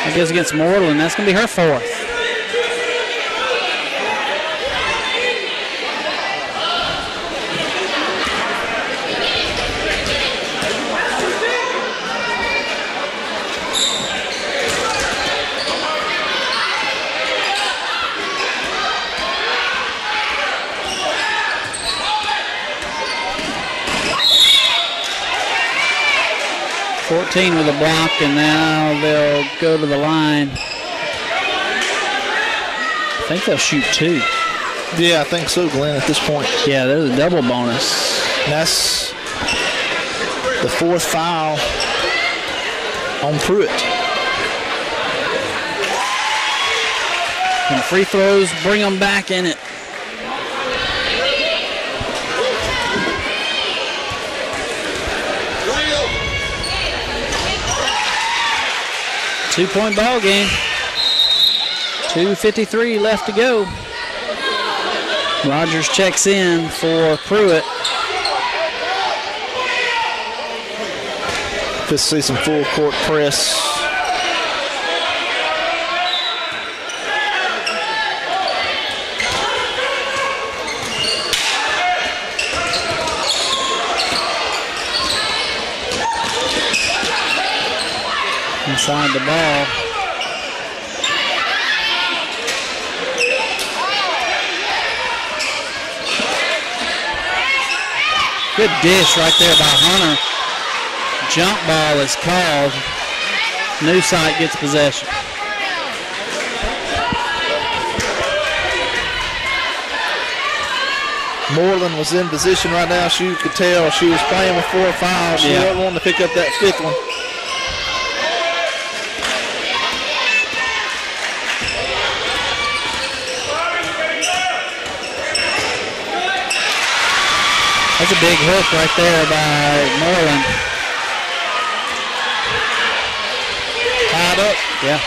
That goes against Moreland. That's going to be her fourth. With a block, and now they'll go to the line. I think they'll shoot 2. Yeah, I think so, Glenn, at this point. Yeah, there's a double bonus. And that's the 4th foul on Pruitt. And free throws bring them back in it. Two-point ball game. 2:53 left to go. Rogers checks in for Pruitt. Just see some full court press. Inside the ball. Good dish right there by Hunter. Jump ball is called. New site gets possession. Moreland was in position right now. You could tell she was playing with 4 fouls. She wasn't wanting to pick up that 5th one. That's a big hook right there by Moreland. Tied up. Yeah.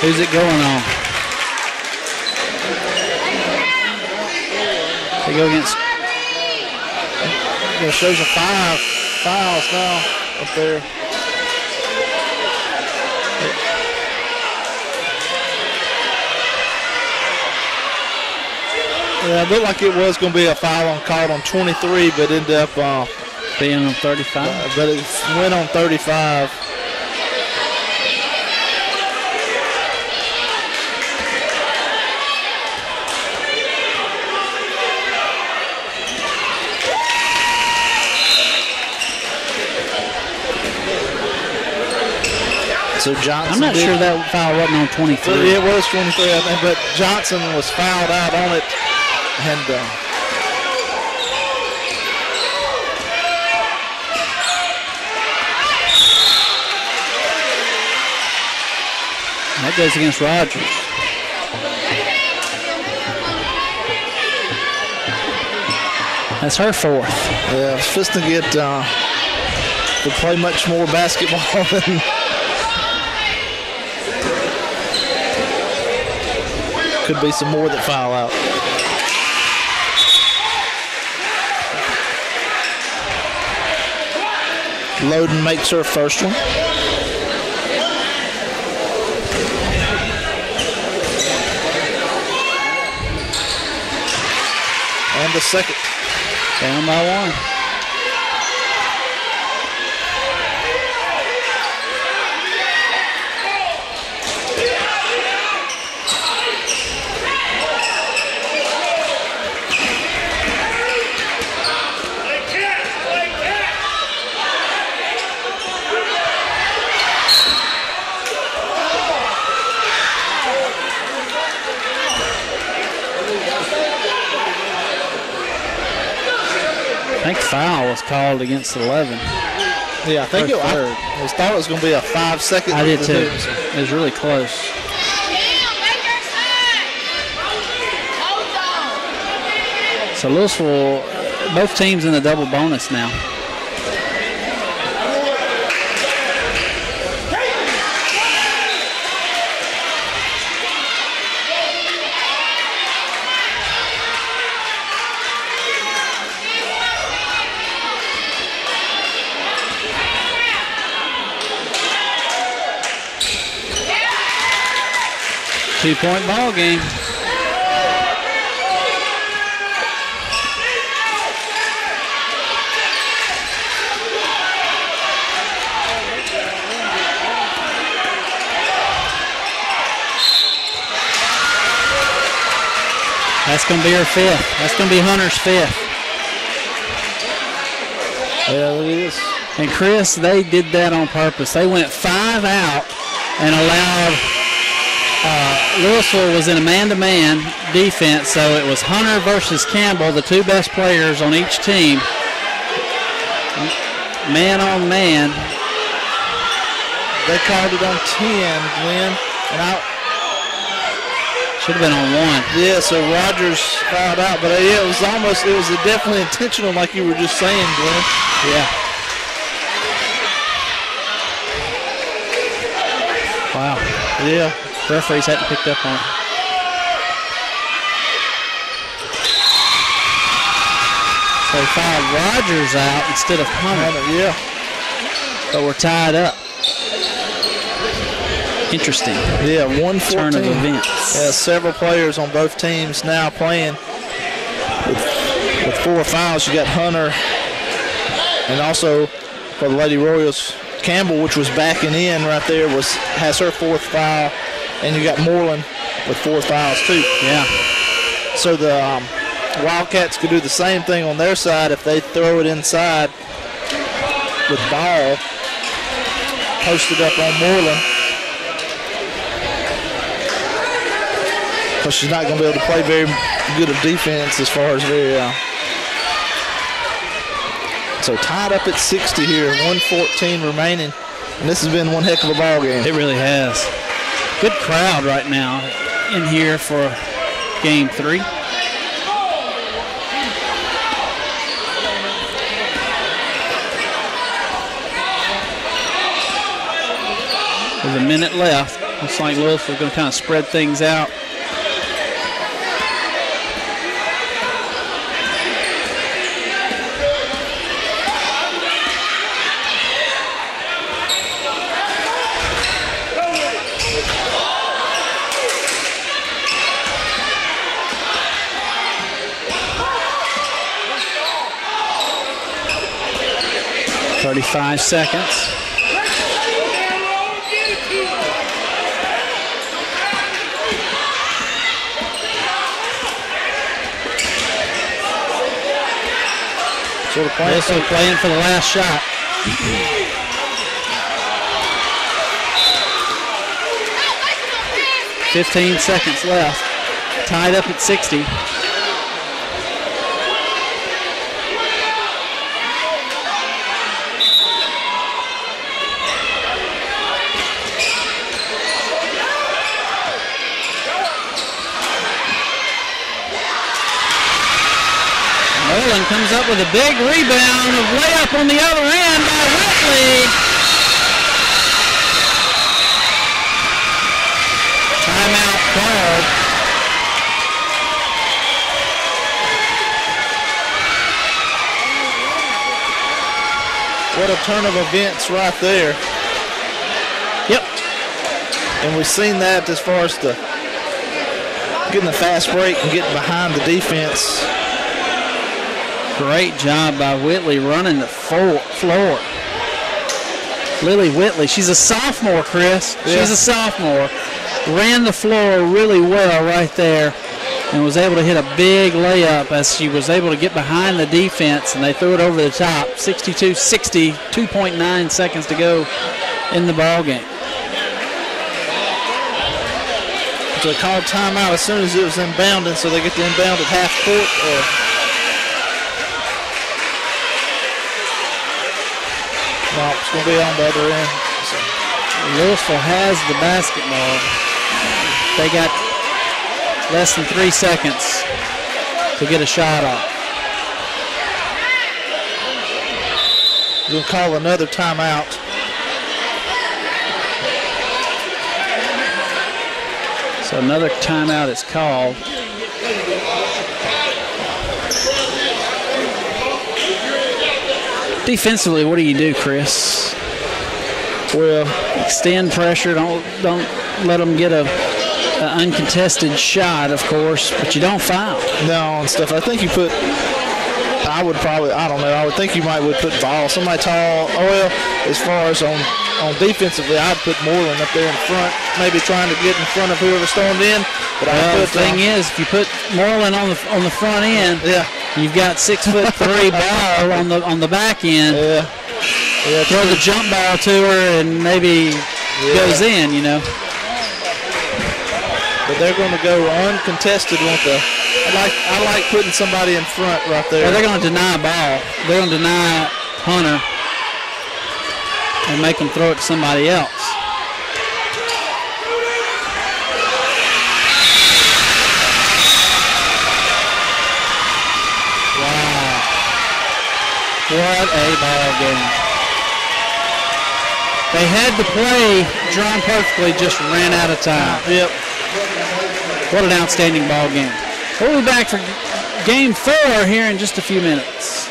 Who's it going on? They go against. It shows a 5 fouls now up there. Yeah, it looked like it was going to be a foul called on 23, but ended up being on 35. But it went on 35. So Johnson. I'm not sure that foul wasn't on 23. It was 23, I think, but Johnson was fouled out on it, and that goes against Rogers. That's her 4th. Yeah, it's supposed to get to play much more basketball than. Could be some more that foul out. Loden makes her first one. And the second. Down by 1. think foul was called against 11. Yeah, I think I thought it was going to be a 5 second. I did too. It was really close. So Louisville, both teams in the double bonus now. Two-point ball game. That's going to be her fifth. That's going to be Hunter's fifth. Yeah, look at this. And Chris, they did that on purpose. They went 5 out and allowed Louisville was in a man-to-man defense, so it was Hunter versus Campbell, the two best players on each team. Man on man. They called it on 10, Glenn, and should have been on 1. Yeah, so Rogers fouled out, but yeah, it was definitely intentional, like you were just saying, Glenn. Yeah. Wow. Yeah. Referees hadn't picked up on it. So they fouled Rogers out instead of Hunter. Yeah. But we're tied up. Interesting. Yeah, 1-14. Turn of events. Yeah, several players on both teams now playing with 4 fouls. You got Hunter, and also for the Lady Royals, Campbell, which was backing in right there, has her 4th foul. And you got Moreland with 4 fouls too. Yeah. So the Wildcats could do the same thing on their side if they throw it inside with ball posted up on Moreland. Because she's not going to be able to play very good of defense as far as so tied up at 60 here, 1:14 remaining. And this has been one heck of a ball game. It really has. Good crowd right now in here for game 3. With a minute left, looks like Louisville's going to kind of spread things out. Five seconds. Sort of playing for the last shot. $15 seconds left. Tied up at 60. Comes up with a big rebound, a layup on the other end by Whitley. Timeout called. What a turn of events right there. Yep. And we've seen that as far as getting the fast break and getting behind the defense. Great job by Whitley running the floor. Lily Whitley, she's a sophomore, Chris. Yeah. She's a sophomore. Ran the floor really well right there and was able to hit a big layup as she was able to get behind the defense, and they threw it over the top. 62-60, 2.9 seconds to go in the ball game. So they called timeout as soon as it was inbounded, so they get the inbound at half court. It's going to be on the other end. So. Louisville has the basketball. They got less than 3 seconds to get a shot off. We'll call another timeout. So another timeout is called. Defensively, what do you do, Chris? Well, extend pressure. Don't let them get a uncontested shot, of course, but you don't foul. No, and stuff. I think you put. I would probably. I don't know. I would think you would put ball. Somebody tall. Oh well. As far as on defensively, I'd put Moreland up there in front, maybe trying to get in front of whoever stormed in. But the thing is, if you put Moreland on the front end, yeah, you've got 6'3" ball on the back end. Yeah. Throw the jump ball to her and maybe goes in, you know. But they're going to go uncontested with the. I like putting somebody in front right there. Well, they're going to deny ball. They're going to deny Hunter and make them throw it to somebody else. Wow. What a ball game. They had the play drawn perfectly, just ran out of time. Yep. What an outstanding ball game. We'll be back for game 4 here in just a few minutes.